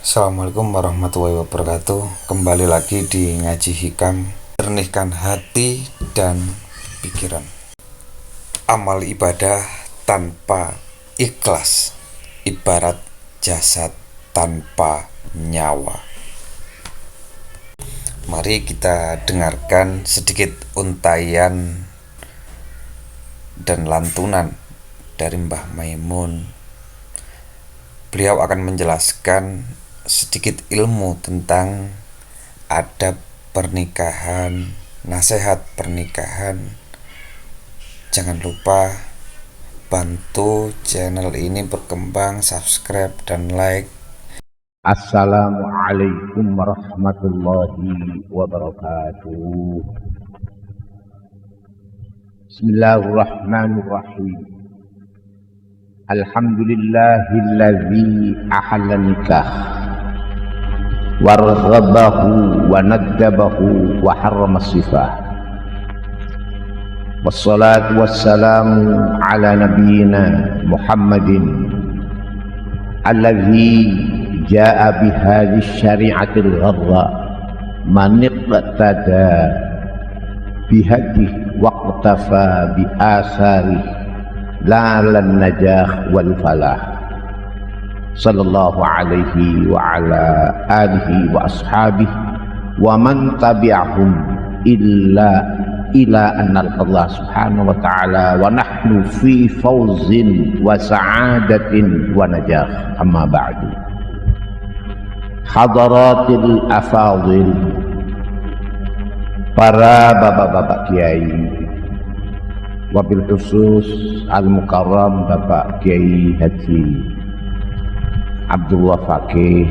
Assalamualaikum warahmatullahi wabarakatuh. Kembali lagi di Ngaji Hikam, jernihkan hati dan pikiran. Amal ibadah tanpa ikhlas ibarat jasad tanpa nyawa. Mari kita dengarkan sedikit untaian dan lantunan dari Mbah Maimun. Beliau akan menjelaskan sedikit ilmu tentang adab pernikahan, nasihat pernikahan. Jangan lupa bantu channel ini berkembang, subscribe dan like. Assalamualaikum warahmatullahi wabarakatuh. Bismillahirrahmanirrahim. Alhamdulillahilladzi ahalla nikah warghabahu wa naddabahu wa harrama sifah. Wassalatu wassalamu ala nabiyyina Muhammadin alladzi jaa bihadhihi syari'atil gharra man iqtada bihadihi waqtafa bi asarihi lalan najah wal falah. Sallallahu alaihi wa ala alihi wa ashabihi wa man tabi'ahum illa annal Allah subhanahu wa ta'ala wa nahnu fi fawzin wa sa'adatin wa najah. Amma ba'du. Hadaratil afadil, para bapak-bapak kiai, wabil khusus Al-Mukarram Bapak Kiai Haji Abdullah Fakih,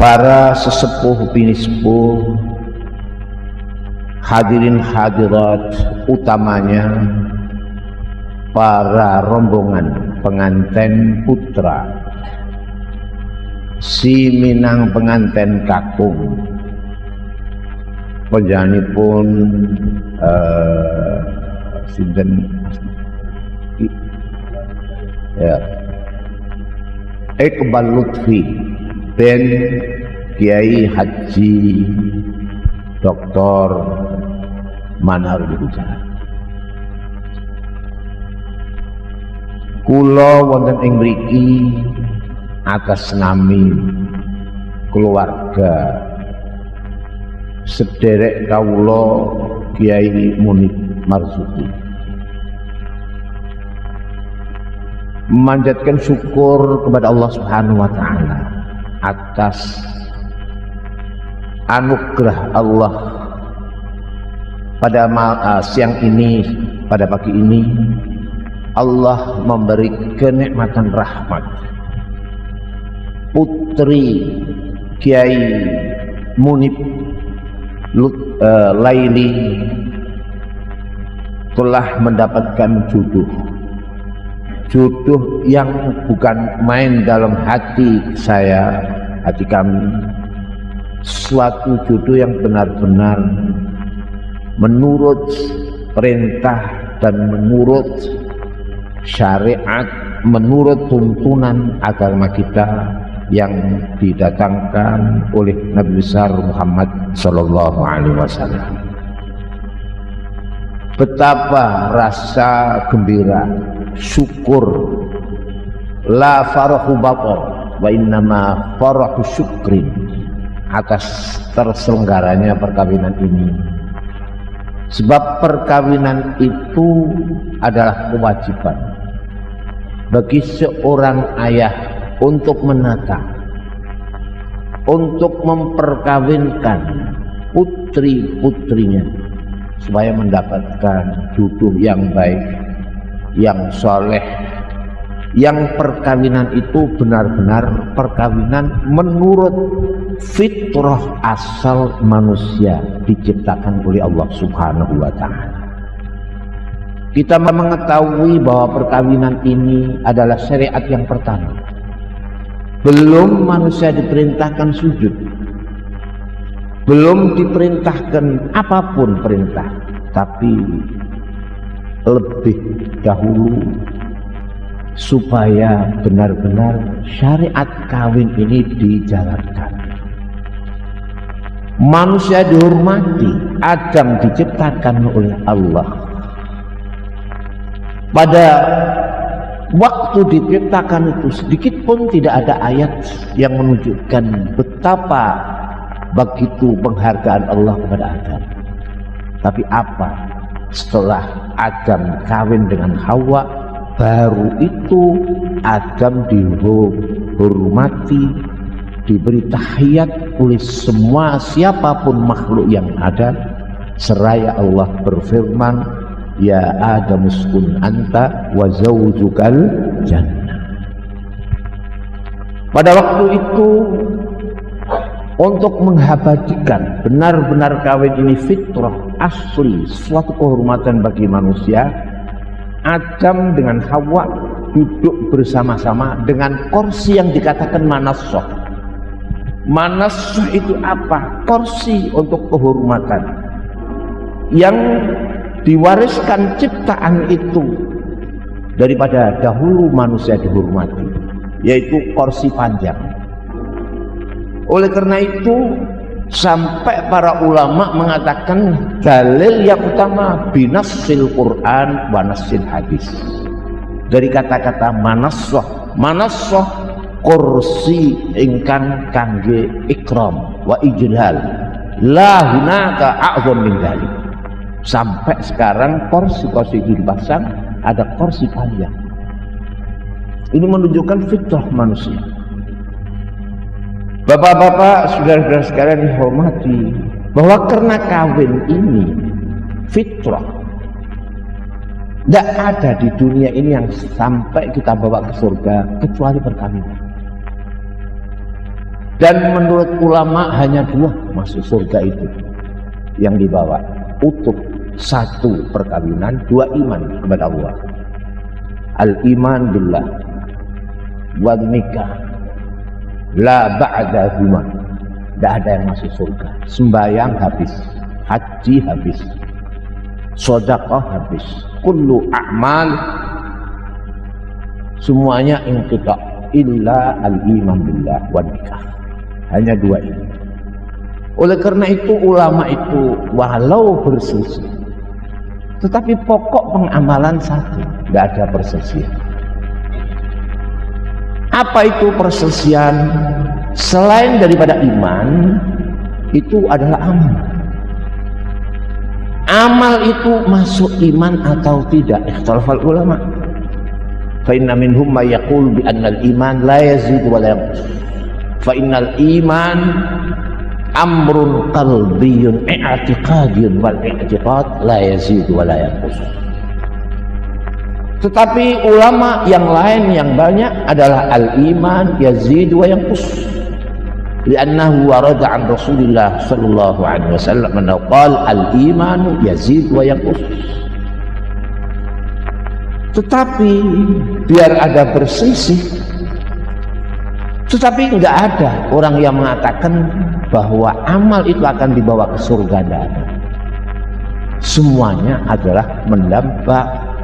para sesepuh bini sepuh, hadirin hadirat, utamanya para rombongan pengantin putra si Minang pengantin kakung, panjenenganipun sinten ya Iqbal Lutfi bin Kiai Haji Dr. Manar Hujan. Kula wonten ing mriki atas nami keluarga sederek kawula Kiai Munib Marzuki memanjatkan syukur kepada Allah Subhanahu wa taala atas anugerah Allah pada siang ini, pada pagi ini Allah memberi kenikmatan rahmat putri Kiai Munib Laili telah mendapatkan jodoh yang bukan main dalam hati saya, hati kami, suatu jodoh yang benar-benar menurut perintah dan menurut syariat, menurut tuntunan agama kita yang didatangkan oleh Nabi besar Muhammad Sallallahu Alaihi Wasallam. Betapa rasa gembira, syukur, la farahu baqa wa innama farahu syukrin, atas terselenggaranya perkawinan ini. Sebab perkawinan itu adalah kewajiban bagi seorang ayah untuk menata, untuk memperkawinkan putri-putrinya supaya mendapatkan jodoh yang baik, yang soleh, yang perkawinan itu benar-benar perkawinan menurut fitrah asal manusia diciptakan oleh Allah Subhanahu wa ta'ala. Kita mengetahui bahwa perkawinan ini adalah syariat yang pertama. Belum manusia diperintahkan sujud, belum diperintahkan apapun perintah, tapi lebih dahulu supaya benar-benar syariat kawin ini dijalankan. Manusia dihormati, Adam diciptakan oleh Allah. Pada waktu diciptakan itu sedikit pun tidak ada ayat yang menunjukkan betapa begitu penghargaan Allah kepada Adam. Tapi apa? Setelah Adam kawin dengan Hawa, baru itu Adam dihormati, diberi tahiyat oleh semua siapapun makhluk yang ada, seraya Allah berfirman, ya Adam uskun anta wa zawjukal jannah. Pada waktu itu, untuk mengabadikan benar-benar kawin ini fitrah asli, suatu kehormatan bagi manusia, Adam dengan Hawa duduk bersama-sama dengan kursi yang dikatakan manasoh. Manasoh itu apa? Kursi untuk kehormatan yang diwariskan ciptaan itu daripada dahulu manusia dihormati, yaitu kursi panjang. Oleh karena itu sampai para ulama mengatakan dalil yang utama binassil Quran wa nassil hadis, dari kata-kata manasoh. Manasoh kursi ingkang kangge ikram wa ijlal, la hunaka a'zam min dzalik. Sampai sekarang kursi-kursi itu dipasang, ada kursi panjang. Ini menunjukkan fitrah manusia. Bapak-bapak, saudara-saudara sekalian dihormati, bahwa karena kawin ini fitrah, tidak ada di dunia ini yang sampai kita bawa ke surga kecuali perkawinan. Dan menurut ulama hanya dua masuk surga itu yang dibawa utuh, satu perkawinan, dua iman kepada Allah. Al-iman billah wal nikah la ba'dahuma. Tidak ada yang masuk surga. Sembahyang habis, haji habis, sedekah habis, kullu a'mal semuanya inqita illa al-iman billah wan nikah. Hanya dua ini. Oleh karena itu ulama itu walau berselisih, tetapi pokok pengamalan satu, tidak ada perselisihan. Apa itu perselisihan? Selain daripada iman, itu adalah amal. Amal itu masuk iman atau tidak? Ikhtilafal ulama. Fa inna minhum may yaqul bi anna al-iman la yazid wa la yanqus. Fa innal iman amrun qalbiyyun i'tiqadiyun wal i'tiqad la yazid wa la yanqus. Tetapi ulama yang lain yang banyak adalah al-iman yazid wa yanqus. Li'annahu warada an Rasulillah sallallahu alaihi wasallam annahu qala al-iman yazid wa yanqus. Tetapi biar ada berselisih, tetapi enggak ada orang yang mengatakan bahwa amal itu akan dibawa ke surga. Semuanya adalah menambah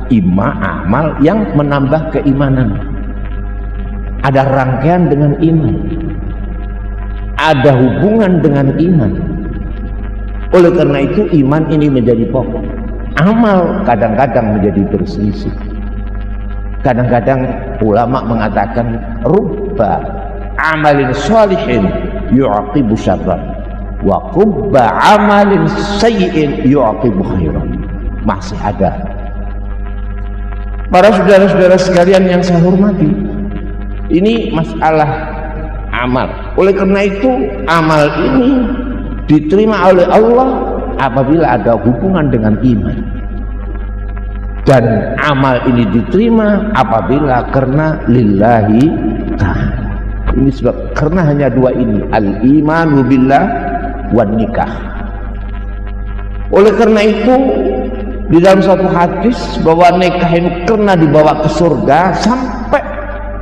amal yang menambah keimanan. Ada rangkaian dengan iman, ada hubungan dengan iman. Oleh karena itu iman ini menjadi pokok. Amal kadang-kadang menjadi berselisih. Kadang-kadang ulama mengatakan rubba amalin sholihin yu'aqibu syarran wa rubba amalin sayyi'in yu'aqibu khairan. Masih ada. Para saudara-saudara sekalian yang saya hormati, ini masalah amal. Oleh karena itu amal ini diterima oleh Allah apabila ada hubungan dengan iman, dan amal ini diterima apabila karena lillahi ta'ala. Ini sebab karena hanya dua ini, al-iman billah wan nikah. Oleh karena itu di dalam suatu hadis bahwa nikah ini karena dibawa ke surga, sampai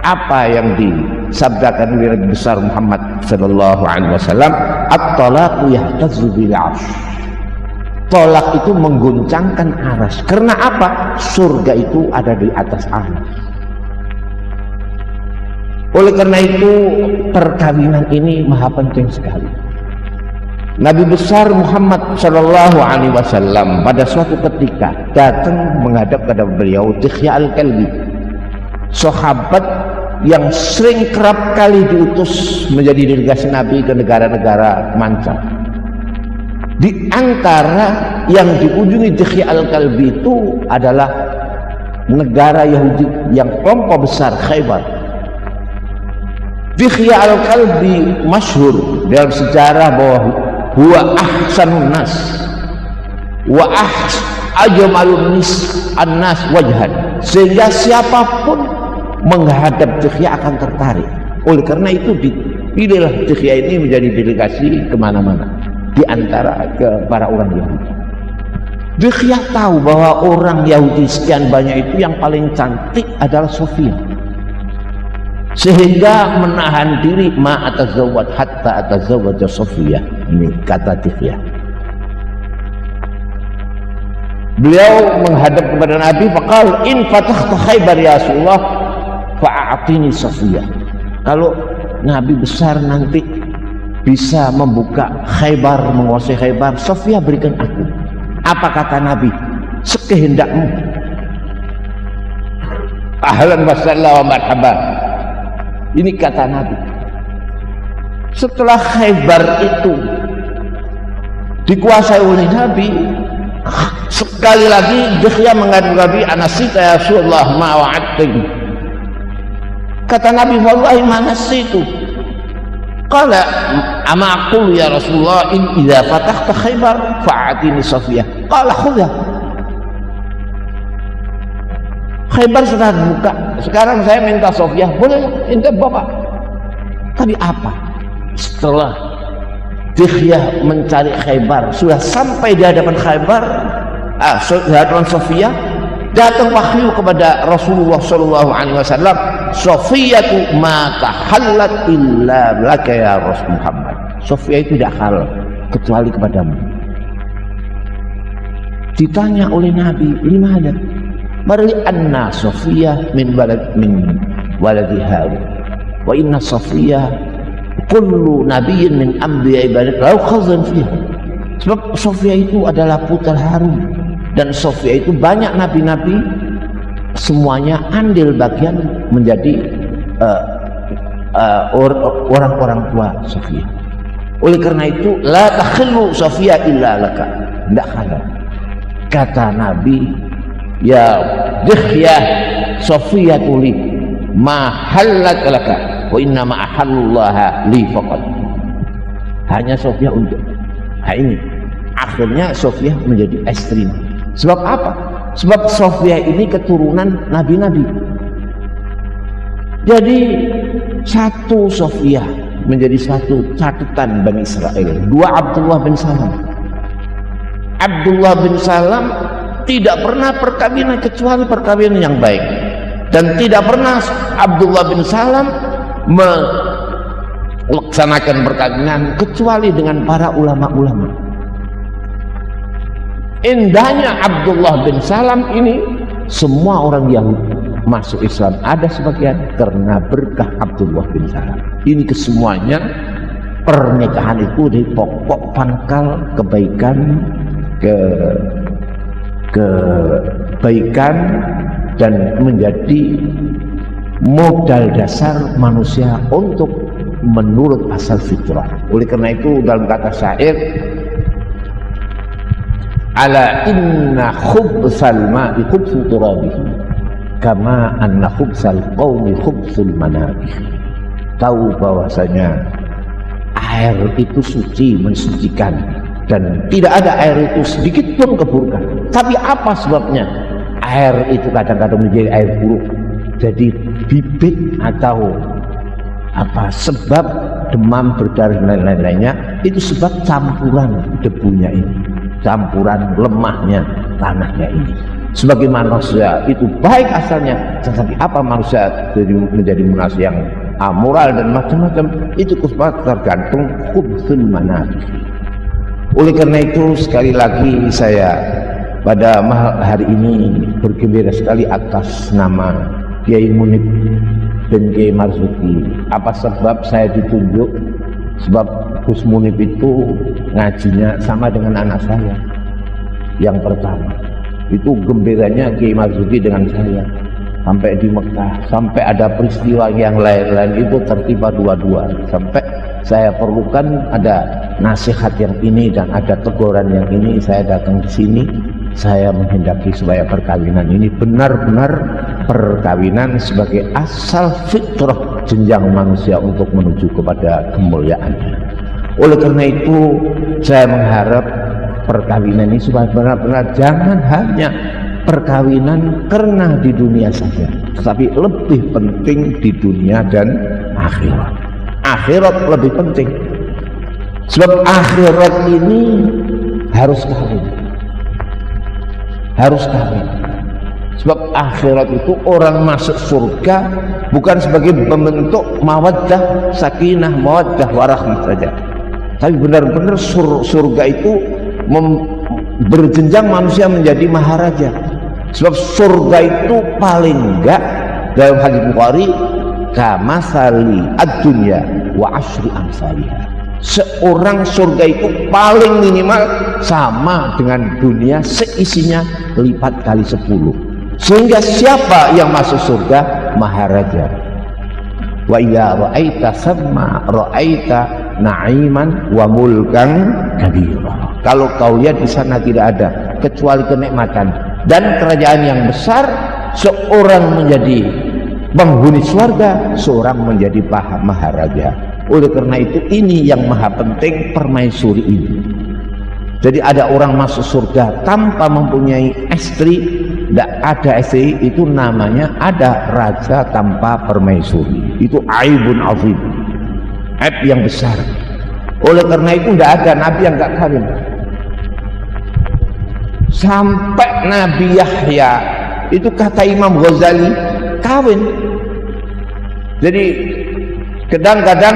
apa yang disabdakan oleh Nabi besar Muhammad sallallahu alaihi wasallam, at-talaqu yahtazzu bil 'arsy. Tolak itu mengguncangkan aras. Karena apa? Surga itu ada di atas aras. Oleh karena itu perkawinan ini maha penting sekali. Nabi besar Muhammad Shallallahu Alaihi Wasallam pada suatu ketika datang menghadap kepada beliau Dihya Al-Kalbi, sahabat yang sering kerap kali diutus menjadi delegasi Nabi ke negara-negara manca. Di antara yang dikunjungi Dihya Al-Kalbi itu adalah negara Yahudi yang kelompok besar Khaybar. Dihya Al-Kalbi masyhur dalam sejarah bahwa huwa ahsanun nas wa ajmalun nas wajhan, sehingga siapapun menghadap Dihya akan tertarik. Oleh karena itu dipilihlah Dihya ini menjadi delegasi kemana-mana di antara ke para orang Yahudi. Dihya tahu bahwa orang Yahudi sekian banyak itu yang paling cantik adalah Sofia, sehingga menahan diri ma atazawwad hatta atazawwaj Sofia. Ini kata Dihya. Beliau menghadap kepada Nabi, faqal in fatahta Khaybar ya Rasulullah fa'atini Sofia. Kalau Nabi besar nanti bisa membuka Khaybar, menguasai Khaybar, Sofia berikan aku. Apa kata Nabi? Sekehendakmu. Ahlan wa sahlan wa marhaban. Ini kata Nabi. Setelah Khaybar itu dikuasai oleh Nabi, sekali lagi Dihya mengadu Nabi, anasita ya Rasulullah ma wa'adtani. Kata Nabi, wallahi ma nasitu. Qala ama aqulu ya Rasulullah in idza fatahta Khaybar fa'atini Safiyah. Qala khudha. Khaybar sudah buka, sekarang saya minta Sofiyah. Boleh, minta bapak. Tapi apa? Setelah Dihya mencari Khaybar, sudah sampai di hadapan Khaybar, di hadapan Sofiyah, datang wahyu kepada Rasulullah Shallallahu Alaihi Wasallam, Sofiyatu ma tahallat illa laka ya Rasul Muhammad. Sofiyah itu tidak halal kecuali kepadamu. Ditanya oleh Nabi, limana? Marli anna Sofiyah min waladi Harun wa inna Sofiyah kullu nabiyyin min anbiya ibadat lau khazan fiha. Sebab Sofiyah itu adalah putra Harun, dan Sofiyah itu banyak nabi-nabi, semuanya andil bagian menjadi orang-orang tua Sofiyah. Oleh karena itu la takhillu Sofiyah illa laka, tidak halal. Kata Nabi, ya Dihya Sofiyah tuli ma halat laka wa inna ma ahallaha li faqat. Hanya Sofiyah untuk. Nah ini akhirnya Sofiyah menjadi istri. Sebab apa? Sebab Sofiyah ini keturunan nabi-nabi. Jadi satu Sofiyah menjadi satu catatan Bani Israel. Dua Abdullah bin Salam. Abdullah bin Salam tidak pernah perkawinan kecuali perkawinan yang baik, dan tidak pernah Abdullah bin Salam melaksanakan perkawinan kecuali dengan para ulama-ulama. Indahnya Abdullah bin Salam ini, semua orang Yahudi masuk Islam, ada sebagian karena berkah Abdullah bin Salam. Ini kesemuanya pernikahan itu dari pokok pangkal kebaikan, kebaikan dan menjadi modal dasar manusia untuk menurut asal fitrah. Oleh karena itu dalam kata syair, ala inna khubsal ma'i khubsu turabihi kama anna khubsal qawmi khubsul manabih. Tahu bahwasanya air itu suci, mensucikan, dan tidak ada air itu sedikit pun keburukan. Tapi apa sebabnya? Air itu kadang-kadang menjadi air buruk, jadi bibit atau apa sebab demam, berdarah dan lain-lainnya, itu sebab campuran debunya ini, campuran lemahnya tanahnya ini. Sebagai manusia itu baik asalnya, tetapi apa manusia menjadi manusia yang amoral dan macam-macam, itu tergantung khubsul manabih. Oleh karena itu sekali lagi saya pada hari ini bergembira sekali atas nama Kiai Munib dan Kiai Marzuki. Apa sebab saya ditunjuk? Sebab Gus Munib itu ngajinya sama dengan anak saya yang pertama. Itu gembiranya Kiai Marzuki dengan saya sampai di Mekah, sampai ada peristiwa yang lain-lain itu tertimpa dua-dua, sampai saya perlukan ada nasihat yang ini dan ada teguran yang ini. Saya datang di sini, saya menghendaki supaya perkawinan ini benar-benar perkawinan sebagai asal fitrah jenjang manusia untuk menuju kepada kemuliaannya. Oleh karena itu saya mengharap perkawinan ini supaya benar-benar jangan hanya perkawinan karena di dunia saja, tetapi lebih penting di dunia dan akhirat. Akhirat lebih penting, sebab akhirat ini harus kawin, harus kawin. Sebab akhirat itu orang masuk surga bukan sebagai membentuk mawaddah, sakinah, mawaddah, warahmah saja, tapi benar-benar surga itu berjenjang manusia menjadi maharaja. Sebab surga itu paling enggak dalam hadis Bukhari kamasali ad-dunya wa asyri amsalihha. Seorang surga itu paling minimal sama dengan dunia seisinya lipat kali 10. Sehingga siapa yang masuk surga? Maharaja. Wa idza ra'aita samma ra'aita na'iman wa mulkan kabira. Kalau kau lihat di sana tidak ada kecuali kenikmatan dan kerajaan yang besar. Seorang menjadi penghuni surga, seorang menjadi maharaja. Oleh karena itu ini yang maha penting permaisuri ini. Jadi ada orang masuk surga tanpa mempunyai istri, tidak ada istri, itu namanya ada raja tanpa permaisuri. Itu aibun azim, aib yang besar. Oleh karena itu tidak ada nabi yang tidak kawin. Sampai Nabi Yahya itu kata Imam Ghazali kawin. Jadi kadang-kadang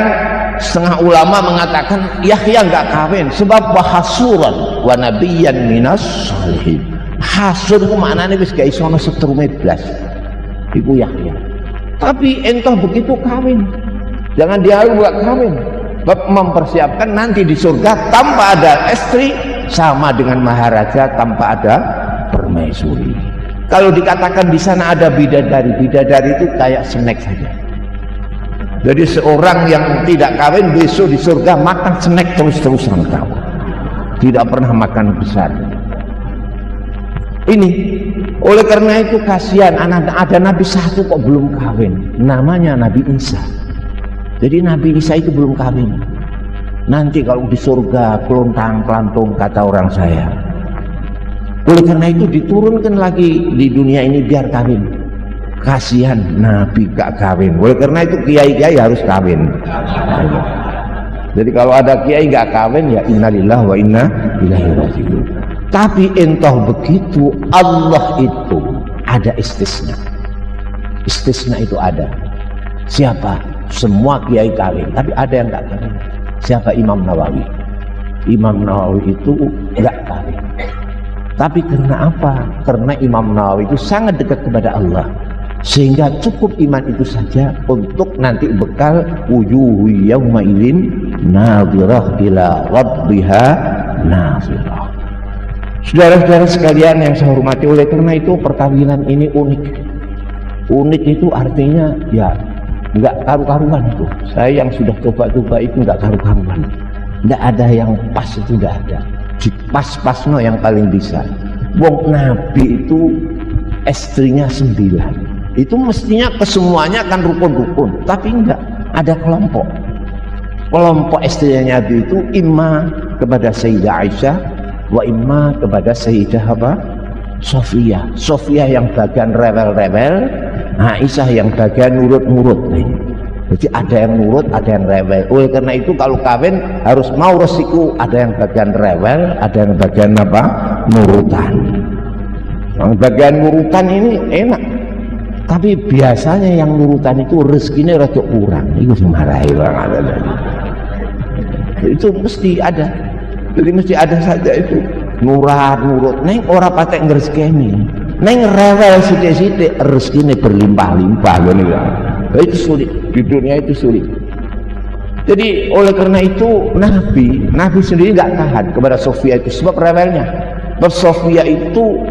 setengah ulama mengatakan Yahya enggak kawin sebab wahasuran wa nabiyyan minas shalihin. Hasur itu maknanya wis gak iso ana setrume blas. Iku Yahya. Tapi entah begitu kawin. Jangan dihalu enggak kawin. Sebab mempersiapkan nanti di surga tanpa ada istri sama dengan maharaja tanpa ada permaisuri. Kalau dikatakan di sana ada bidadari, bidadari itu kayak snack saja. Jadi seorang yang tidak kawin besok di surga makan snack terus-terusan tahu. Tidak pernah makan besar. Ini oleh karena itu kasihan ada Nabi satu kok belum kawin, namanya Nabi Isa. Jadi Nabi Isa itu belum kawin. Nanti kalau di surga kelontang-kelantung kata orang saya. Oleh karena itu diturunkan lagi di dunia ini biar kawin. Kasihan Nabi gak kawin. Oleh karena itu kiai-kiai harus kawin. Jadi kalau ada kiai gak kawin ya innalillahi wa inna ilaihi raji'un. Tapi entah begitu Allah itu ada istisna. Istisna itu ada. Siapa? Semua kiai kawin, tapi ada yang gak kawin. Siapa? Imam Nawawi. Imam Nawawi itu gak kawin. Tapi karena apa? Karena Imam Nawawi itu sangat dekat kepada Allah, sehingga cukup iman itu saja untuk nanti bekal wujuhu yauma idzin nadhirah ila rabbiha nadhirah. Saudara-saudara sekalian yang saya hormati, oleh karena itu perkawinan ini unik. Unik itu artinya ya enggak karu-karuan itu. Saya yang sudah coba-coba itu enggak karu-karuan. Enggak ada yang pas, itu enggak ada. Pas-pasno yang paling bisa. Wong Nabi itu istrinya 9. Itu mestinya kesemuanya kan rukun-rukun, tapi enggak, ada kelompok. Kelompok istrinya Nabi itu imma kepada Sayyidah Aisyah wa imma kepada Sayyidah apa? Sofia. Sofia yang bagian rewel-rewel, Aisyah yang bagian nurut-nurut. Jadi ada yang nurut, ada yang rewel. Oleh karena itu kalau kawin harus mau resiko, ada yang bagian rewel, ada yang bagian apa? Nurutan. Yang bagian nurutan ini enak. Tapi biasanya yang nurutan itu rezekinya rada kurang. Itu semarahi orang ada. Itu mesti ada. Jadi mesti ada saja itu. Nurut neng ora patek ngrezekeni. Neng rewel sithik-sithik rezekine berlimpah-limpah ngono ya. Itu sulit, di dunia itu sulit. Jadi oleh karena itu Nabi sendiri nggak tahan kepada Sofia itu, sebab rewelnya. Sofia itu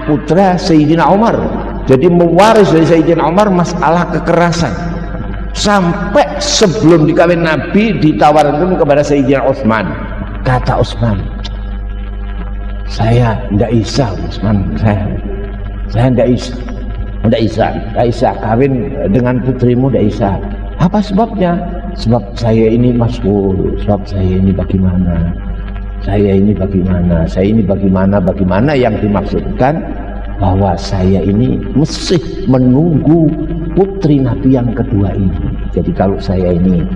putra Sayyidina Umar, jadi mewaris dari Sayyidina Umar masalah kekerasan. Sampai sebelum dikawin Nabi ditawarkan kepada Sayyidina Utsman. Kata Utsman, saya tidak bisa, Utsman, saya tidak bisa kawin dengan putrimu, tidak bisa. Apa sebabnya? Sebab saya ini mas'ul, sebab saya ini bagaimana, bagaimana yang dimaksudkan bahwa saya ini mesti menunggu putri Nabi yang kedua ini. Jadi kalau saya ini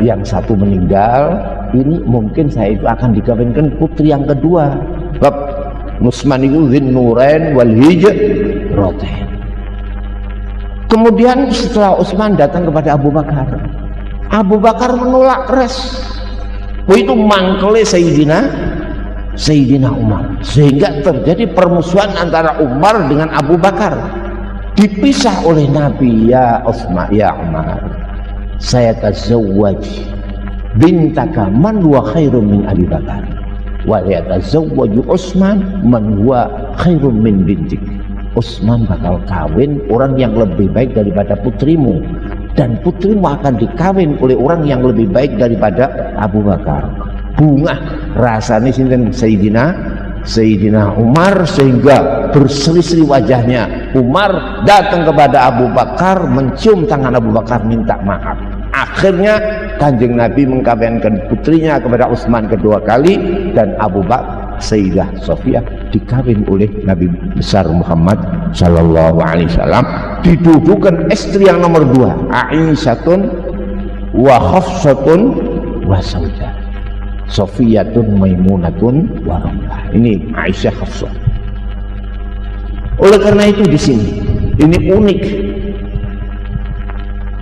yang satu meninggal, ini mungkin saya itu akan dikawinkan putri yang kedua. Sebab Utsman itu Dzinnurain wal Hijratain. Kemudian setelah Utsman datang kepada Abu Bakar. Abu Bakar menolak keras. Itu mangkele Sayyidina Umar, sehingga terjadi permusuhan antara Umar dengan Abu Bakar. Dipisah oleh Nabi, ya Utsman, ya Umar, saya tazawwaj bintaka man huwa khairun min Abi Bakar wa yatazawwaju Utsman man huwa khairun min bintik. Utsman bakal kawin orang yang lebih baik daripada putrimu, dan putrimu akan dikawin oleh orang yang lebih baik daripada Abu Bakar. Bunga rasanya sinten Sayyidina Umar, sehingga berselisih wajahnya. Umar datang kepada Abu Bakar, mencium tangan Abu Bakar, minta maaf. Akhirnya Kanjeng Nabi mengkawinkan putrinya kepada Utsman kedua kali, dan Abu Bakar Sayyidah Sofia dikawin oleh Nabi besar Muhammad sallallahu alaihi wasallam, didudukan istri yang nomor dua, Aisyatun wa Hafsatun wa Saudah, Sofiyatun Maimunatun wa Ramlah. Ini Aisyah Hafsah. Oleh karena itu di sini ini unik.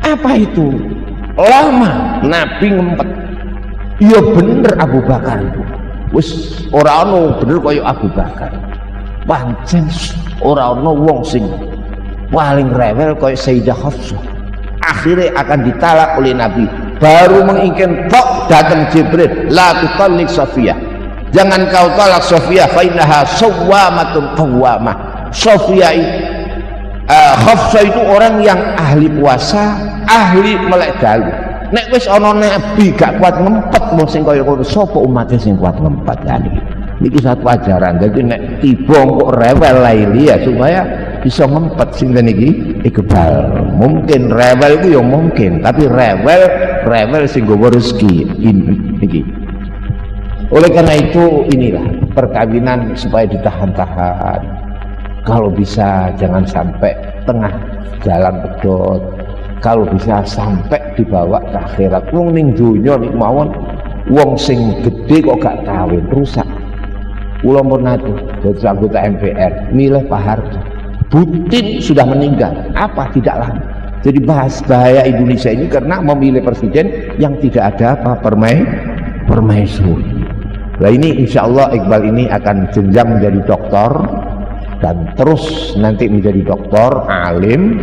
Apa itu? Lama Nabi ngempet. Iya bener Abu Bakar itu. Wis ora ono bener kaya Abu Bakar. Pancen ora ono wong sing paling rewel kaya Sayyidah Hafsah. Akhirnya akan ditalak oleh Nabi. Baru menginginkan tok datang Jibril, la tutallik Sofia, jangan kau talak Sofia, fa innaha sawwamatun qawwamah. Sofia Hafsah itu orang yang ahli puasa, ahli melek dalu. Nek wis ana nabi gak kuat ngempet, mung sing kaya ngono sapa umate sing kuat ngempet ya niki satu ajaran. Jadi nek tiba kok rewel laili ya supaya bisa ngempet sing niki Iqbal. Mungkin rewel itu ya mungkin, tapi rewel sing nggawa rezeki niki. Oleh karena itu inilah perkawinan supaya ditahan-tahan. Kalau bisa jangan sampai tengah jalan pedot. Kalau bisa sampai dibawa ke akhirat. Wong ning donya nek mawon wong sing gede kok gak kawin, rusak. Kula pernah jadi anggota MPR milih Pak Harto. Putin sudah meninggal, apa tidak lama. Jadi bahaya Indonesia ini karena memilih presiden yang tidak ada apa permaisuri. Nah ini insya Allah Iqbal ini akan jenjang menjadi doktor dan terus nanti menjadi doktor, alim,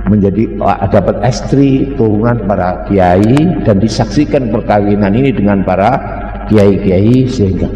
menjadi dapat istri turunan para kiai, dan disaksikan perkawinan ini dengan para kiai-kiai, sehingga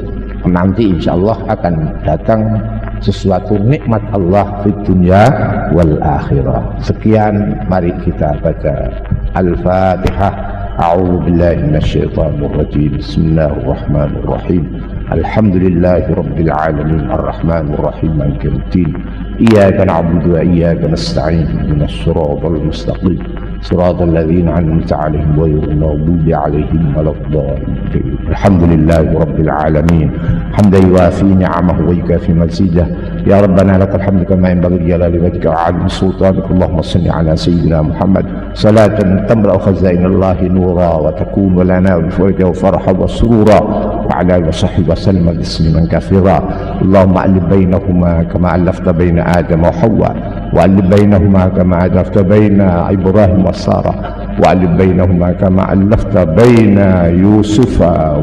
nanti insya Allah akan datang sesuatu nikmat Allah di dunia wal akhirah. Sekian, mari kita baca Al-Fatihah. A'udzu billahi minasyaitonir rajim. Bismillahirrahmanirrahim. Alhamdulillahi rabbil alamin arrahmanir rahim maliki yaumiddin. Iyyaka na'budu wa iyyaka nasta'in ihdinas siratal mustaqim صراط الذين أنعمت عليهم غير المغضوب عليهم ولا الضالين. الحمد لله رب العالمين حمدا يوافي نعمه ويكافي مزيده. يا ربنا لك الحمد كما ينبغي لجلال وجهك وعظيم سلطانك. اللهم صل على سيدنا محمد صلاة تملأ خزائن الله نورا وتكون لنا بفرجا وفرحا وسرورا وعلى آله وصحبه وسلم تسليما كثيرا. اللهم ألف بينهما كما ألفت بين آدم وحواء، وألف بينهما كما ألفت بين إبراهيم وسارة، وألف بينهما كما ألفت بين يوسف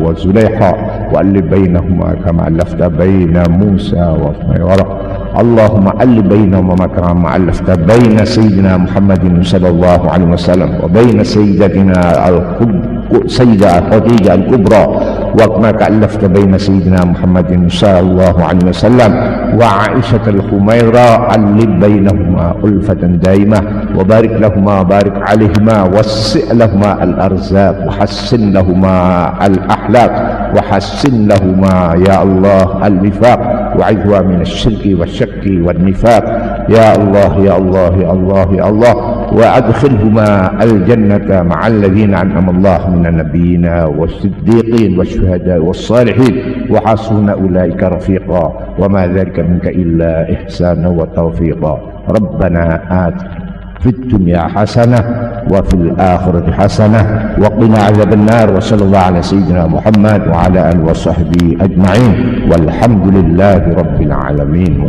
وزليخا، وألف بينهما كما ألفت بين موسى وفرعون. اللهم ألف بينهم وما ما ألفت بين سيدنا محمد صلى الله عليه وسلم وبين سيدتنا سيدة خديجة الكبرى، وما ألفت بين سيدنا محمد صلى الله عليه وسلم وعائشة الخميرة، ألف بينهما ألفة دائمة، وبارك لهما وبارك عليهما، وسع لهما الأرزاق، وحسن لهما الأخلاق، وحسن لهما يا الله الوفاق، وعذوا من الشرك والشك والنفاق يا الله يا الله يا الله يا الله، وأدخلهما الجنة مع الذين أنعم الله من النبيين والصديقين والشهداء والصالحين، وحسن أولئك رفيقا، وما ذلك منك إلا إحسانا وتوفيقا. ربنا آت في الدنيا حسنة وفي الآخرة حسنة وقنا عذاب النار، وصلى الله على سيدنا محمد وعلى آله وصحبه أجمعين، والحمد لله رب العالمين.